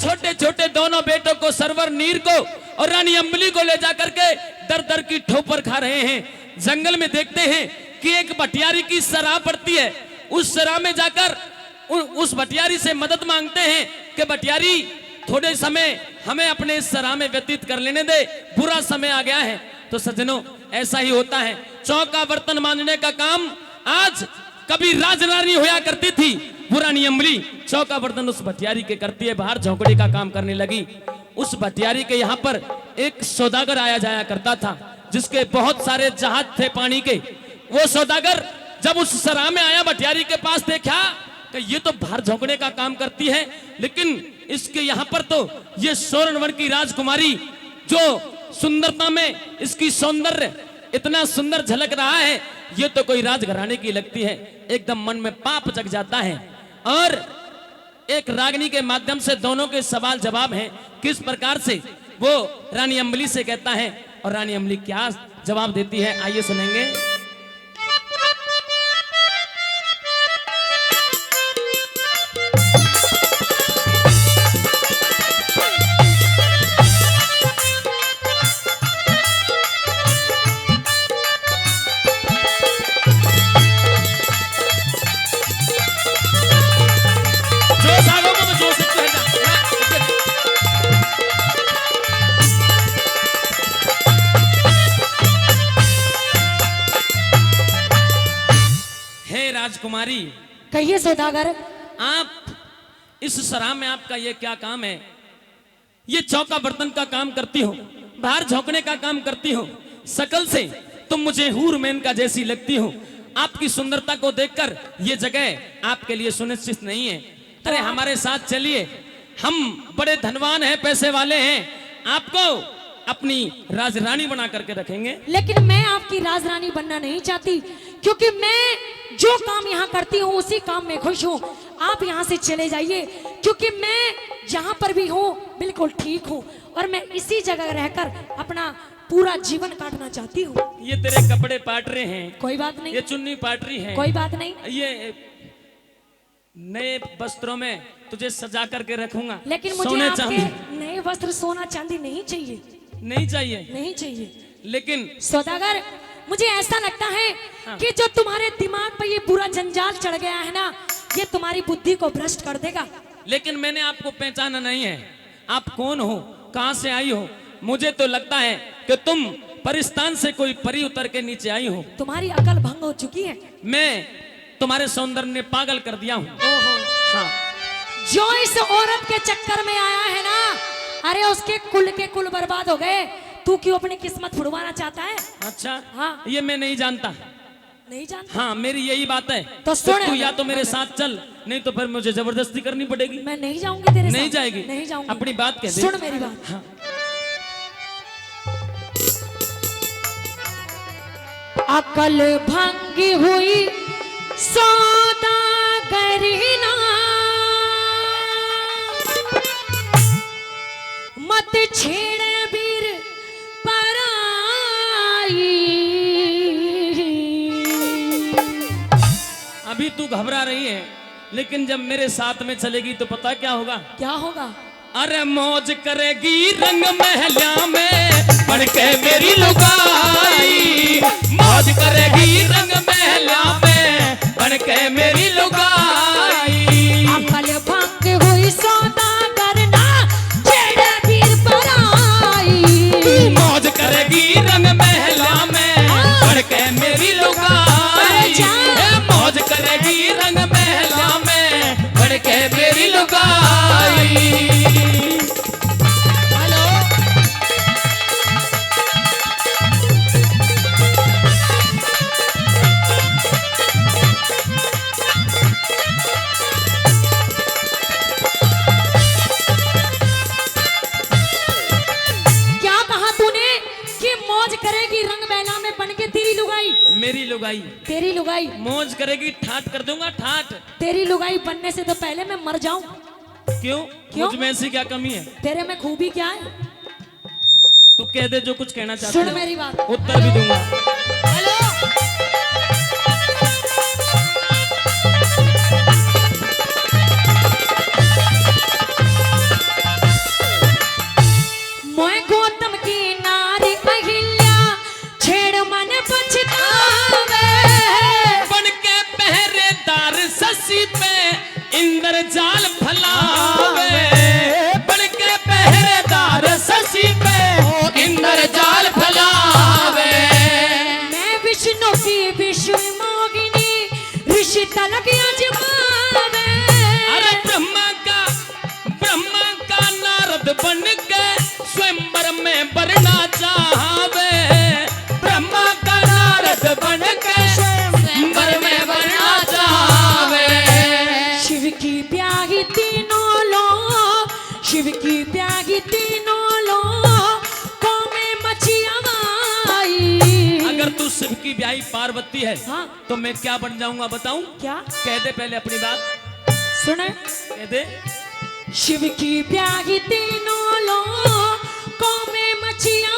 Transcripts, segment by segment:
छोटे छोटे दोनों बेटों को, सरवर नीर को और रानी अम्बली को ले जाकर के दर दर की ठोकर खा रहे हैं। जंगल में देखते हैं कि एक भटियारी की सराह पड़ती है। उस सराह में जाकर उस भटियारी से मदद मांगते हैं कि भटियारी थोड़े समय हमें अपने इस सराह में व्यतीत कर लेने दे, बुरा समय आ गया है। तो सज्जनों, ऐसा ही होता है। चौका बर्तन मांजने का काम आज कभी राजरानी होया करती थी पुरानी अम्बली, चौका बर्तन उस भटियारी के करती है। बाहर झोंकड़ी का काम करने लगी। उस भटियारी के यहाँ पर एक सौदागर आया जाया करता था, जिसके बहुत सारे जहाज थे पानी के। वो सौदागर जब उस सराह में आया, भटियारी के पास देखा कि ये तो बाहर झोंकने का काम करती है, लेकिन इसके यहाँ पर तो ये स्वर्णवन की राजकुमारी, जो सुंदरता में इसकी सौंदर्य इतना सुंदर झलक रहा है, ये तो कोई राजघराने की लगती है। एकदम मन में पाप जग जाता है। और एक रागनी के माध्यम से दोनों के सवाल जवाब हैं। किस प्रकार से वो रानी अम्बली से कहता है और रानी अम्बली क्या जवाब देती है, आइए सुनेंगे। राजकुमारी, कहिए सौदागर, आप इस सराह में आपका ये क्या काम है? ये चौका बर्तन का काम करती हो, बाहर झोंकने का काम करती हो। शकल से तुम मुझे हूर मेनका जैसी लगती हो। आपकी सुंदरता को देखकर ये जगह आपके लिए सुनिश्चित नहीं है। अरे हमारे साथ चलिए, हम बड़े धनवान हैं, पैसे वाले हैं, आपको अपनी राजरानी बना करके रखेंगे। लेकिन मैं आपकी राजरानी बनना नहीं चाहती, क्योंकि मैं जो काम यहाँ करती हूँ उसी काम में खुश हूँ। आप यहाँ से चले जाइए, क्योंकि मैं जहाँ पर भी हूँ बिल्कुल ठीक हूँ और मैं इसी जगह रहकर अपना पूरा जीवन काटना चाहती हूँ। ये तेरे कपड़े पाट रहे हैं, कोई बात नहीं। ये चुन्नी पाट रही है, कोई बात नहीं। ये नए वस्त्रों में तुझे सजा करके रखूंगा, लेकिन मुझे सोने आपके चांदी नए वस्त्र, सोना चांदी नहीं चाहिए। नहीं चाहिए? नहीं चाहिए। लेकिन सौदागर, मुझे ऐसा लगता है कि जो तुम्हारे दिमाग पर ये बुरा जंजाल चढ़ गया है ना, ये तुम्हारी बुद्धि को भ्रष्ट कर देगा। लेकिन मैंने आपको पहचाना नहीं है। आप कौन हो, कहां से आई हो? मुझे तो लगता है कि तुम परिस्तान से कोई परी उतर के नीचे आई हो। तुम्हारी अकल भंग हो चुकी है। मैं तुम्हारे सौंदर्य ने पागल कर दिया हूँ। हाँ। जो इस औरत के चक्कर में आया है ना, अरे उसके कुल के कुल बर्बाद हो गए। तू क्यों अपनी किस्मत फुड़वाना चाहता है? अच्छा, हाँ। ये मैं नहीं जानता। नहीं जानता? हाँ, मेरी यही बात है। तो सुन, तू या तो मेरे साथ चल, नहीं तो फिर मुझे जबरदस्ती करनी पड़ेगी। मैं नहीं जाऊंगी तेरे साथ। नहीं जाएगी? नहीं जाऊंगी। अपनी बात कह दे। सुन मेरी बात। हाँ। अकल भंगी हुई सौदागरी ना, मत छेड़े वीर पराई। अभी तू घबरा रही है, लेकिन जब मेरे साथ में चलेगी तो पता क्या होगा? क्या होगा? अरे मौज करेगी रंग महला में बढ़ के मेरी लुगाई। मौज करेगी रंग महला में बढ़ के मेरी लुगाई। अकल भंग हुई सौदागर ना, छेड़े वीर पराई। मौज करेगी रंग महला में बढ़ के मेरी लुगाई। मौज करेगी रंग महला में बढ़ के मेरी लुगाई। हेलो, क्या कहा तूने कि मौज करेगी रंग महला में बन के तेरी लुगाई? मेरी लुगाई? तेरी लुगाई मौज करेगी, ठाट कर दूंगा, ठाट। तेरी लुगाई बनने से तो पहले मैं मर जाऊं। क्यों? क्यों? मुझ में ऐसी क्या कमी है? तेरे में खूबी क्या है? तू कह दे जो कुछ कहना चाहती सुन है, मेरी बात। उत्तर भी दूंगा। हेलो, बन के स्वयंवर में वरना चाहवे, ब्रह्मा का नारद बन के स्वयंवर में वरना चाहवे। शिव की ब्याही तीनों लोग, शिव की ब्याही तीनों लोग में मचिया आई। अगर तू शिव की ब्याही पार्वती है हाँ। तो मैं क्या बन जाऊंगा बताऊं? क्या? कह दे पहले अपनी बात, सुने। कह दे। शिव की ब्याही तीनों लोगों में मचिया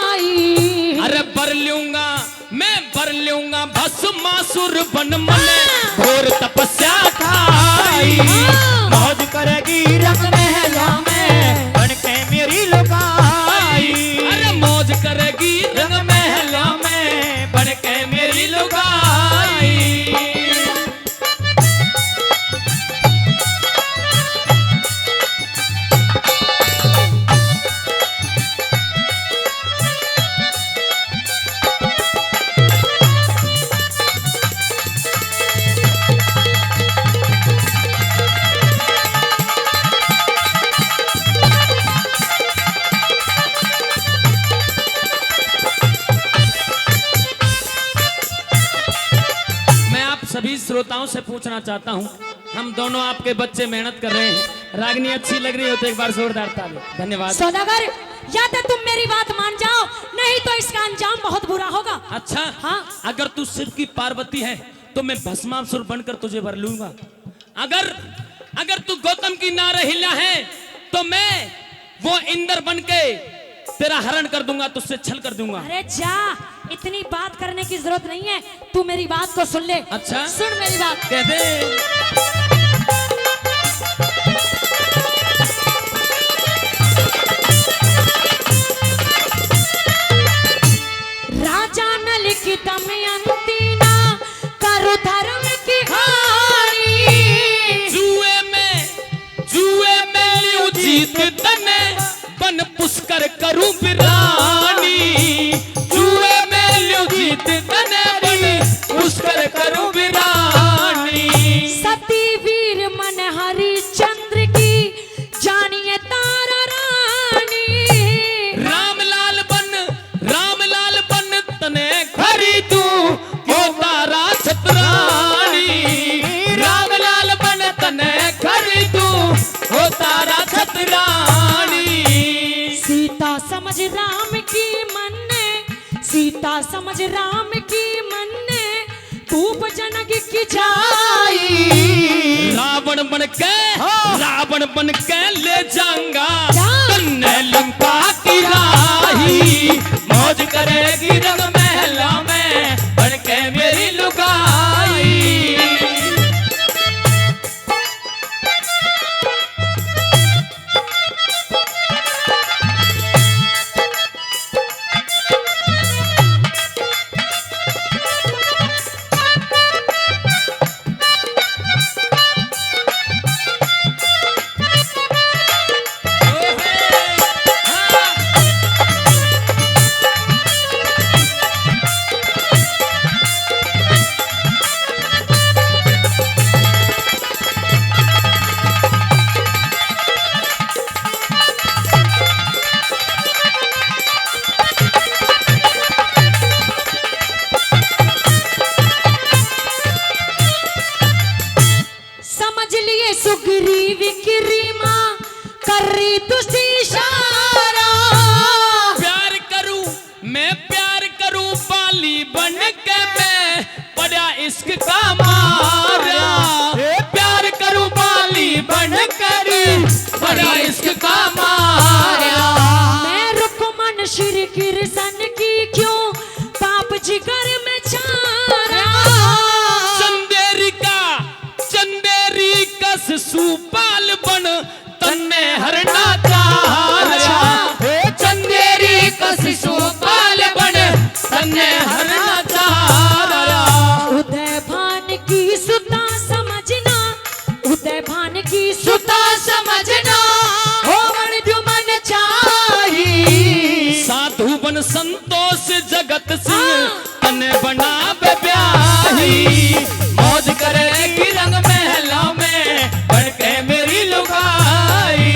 आई। अरे बर लूंगा मैं, बर लूंगा भस्मासुर बन मन घोर तपस्या खाई। मौज करेगी रंग महला में बन के मेरी लुगाई। अरे मौज करेगी रंग महला में बन के मेरी लुगाई। सभी श्रोताओं से पूछना चाहता हूं, हम दोनों आपके बच्चे मेहनत कर रहे हैं, रागनी अच्छी लग रही हो तो एक बार जोरदार ताली। धन्यवाद। सौदागर, या तो तुम मेरी बात मान जाओ, नहीं तो इसका अंजाम बहुत बुरा होगा। अच्छा हाँ। अगर तू शिव की पार्वती है तो मैं भस्मासुर बनकर तुझे वर लूंगा। अगर तू गौतम की नारहिला है तो मैं वो इंद्र बन के तेरा हरण कर दूंगा, तुझसे छल कर दूंगा। अरे जा, इतनी बात करने की जरूरत नहीं है, तू मेरी बात को सुन ले। अच्छा सुन मेरी बात। कह दे। राजा नल की दमयंती ना करो धर्म की हानि। जुए में लियो जीत तने बन पुष्कर करूं बिरानी। जुए में लियो जीत तने बन पुष्कर करूं बिरानी। सती वीर मन हरिचंद्र की जानिए तारा रानी। रामलाल बन तने खरीदू वो तारा छतरानी। रामलाल बन तने खरीदू वो तारा छतरानी। सीता समझ राम की मन्ने, सीता समझ राम की मन्ने, धूप जनक की जाई। रावण बन के ले जाऊंगा जा। तन्ने लंका की राही। मौज करेगी रंग महला में बन के मेरी लुगाई। समझ लिए सुग्रीव की रीमा कर रही तुझसे इशारा। मैं प्यार करूं बाली बन के मैं पड़ा इश्क का मारा। प्यार करूं बाली बन कर पड़ा इश्क का मारा। मैं रुकमन श्री कृष्ण की क्यों पाप जिगर में छारा। चंदेरी का सुपाल बन तन्ने हरना चाहा। चंदेरी का सुपाल बन तन्ने हरना चाहा। उदय भान की सुता समझना, उदय भान की सुता समझना, होवन जो मन चाही। साधु बन संतोष जगत सिंह तन्ने बना ब्याही। मौज करेगी रंग महला में बन के मेरी लुगाई।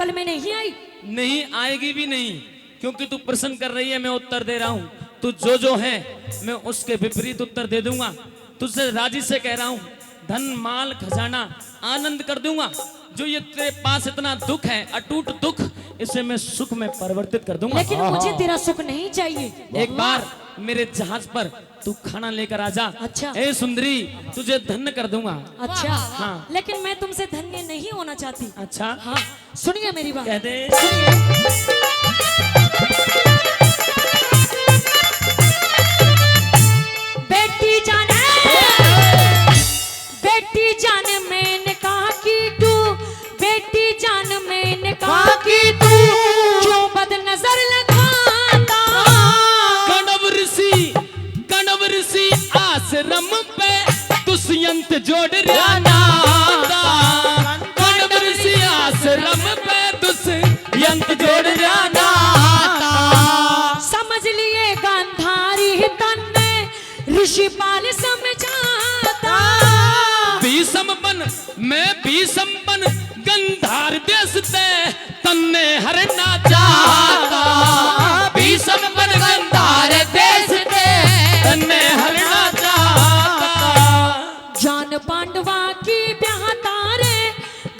अकल में नहीं आई? नहीं आएगी भी नहीं, क्योंकि तू प्रश्न कर रही है, मैं उत्तर दे रहा हूँ। तू जो है मैं उसके विपरीत उत्तर दे दूंगा। तुझसे राजी से कह रहा हूँ, धन माल खजाना आनंद कर दूंगा। जो ये तेरे पास इतना दुख है, अटूट दुख, इसे मैं सुख में परिवर्तित कर दूंगा। लेकिन मुझे तेरा सुख नहीं चाहिए। एक बार मेरे जहाज पर तू खाना लेकर आजा। अच्छा। ए सुंदरी, तुझे धन्य कर दूंगा। अच्छा हाँ। लेकिन मैं तुमसे धन्य नहीं होना चाहती। अच्छा हाँ, सुनिए मेरी बात। कह दे। बेटी जाने, बेटी जाने मैंने कहा कि तू, बेटी जान मैंने कहा कि तू क्यों बदनजर लगाता। कणव ऋषि आश्रम पे दुष्यंत जोड़ रहा नाता। कणव ऋषि आश्रम पे दुष्यंत जोड़ रहा नाता। समझ लिए गांधारी तन में ऋषिपाल समझाता। भीषम बन, मैं भीषम बन गंधार देश ते तन्ने हरना चाहता। भीषम बन गंधार देश ते तन्ने हरना चाहता। जान पांडवा की ब्याहता रे,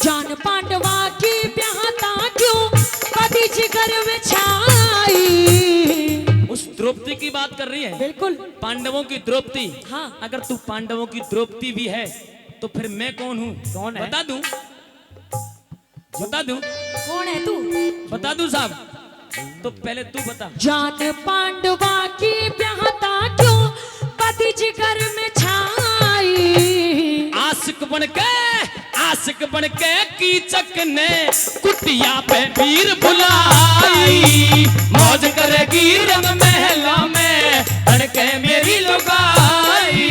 जान पांडवा की ब्याहता क्यों कभी जिगर में छाई। उस द्रौपदी की बात कर रही है? बिल्कुल। पांडवों की द्रौपदी। हाँ। अगर तू पांडवों की द्रौपदी भी है तो फिर मैं कौन हूँ? कौन है? बता दूं? बता दूं? कौन है तू? बता दूं साहब? तो पहले तू बता। जान पांडवा की ब्याहता क्यों पति जिगर में छाई। आशिक बन के कीचक ने कुटिया पे वीर बुलाई। मौज करेगी रंग महला में धड़के मेरी लुगाई।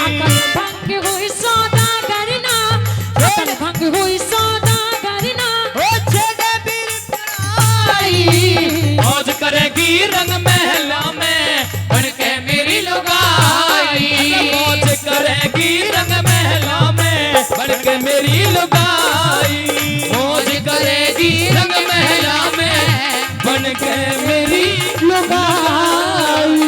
अकल भंग हुई सौदा करना, अकल भंग हुई सौदा करना। मौज करेगी रंग महला में धड़के मेरी लुगाई। मौज करेगी रंग महला में धड़के मेरी लुगाई। मौज करेगी रंग महला में बन के मेरी लुगाई।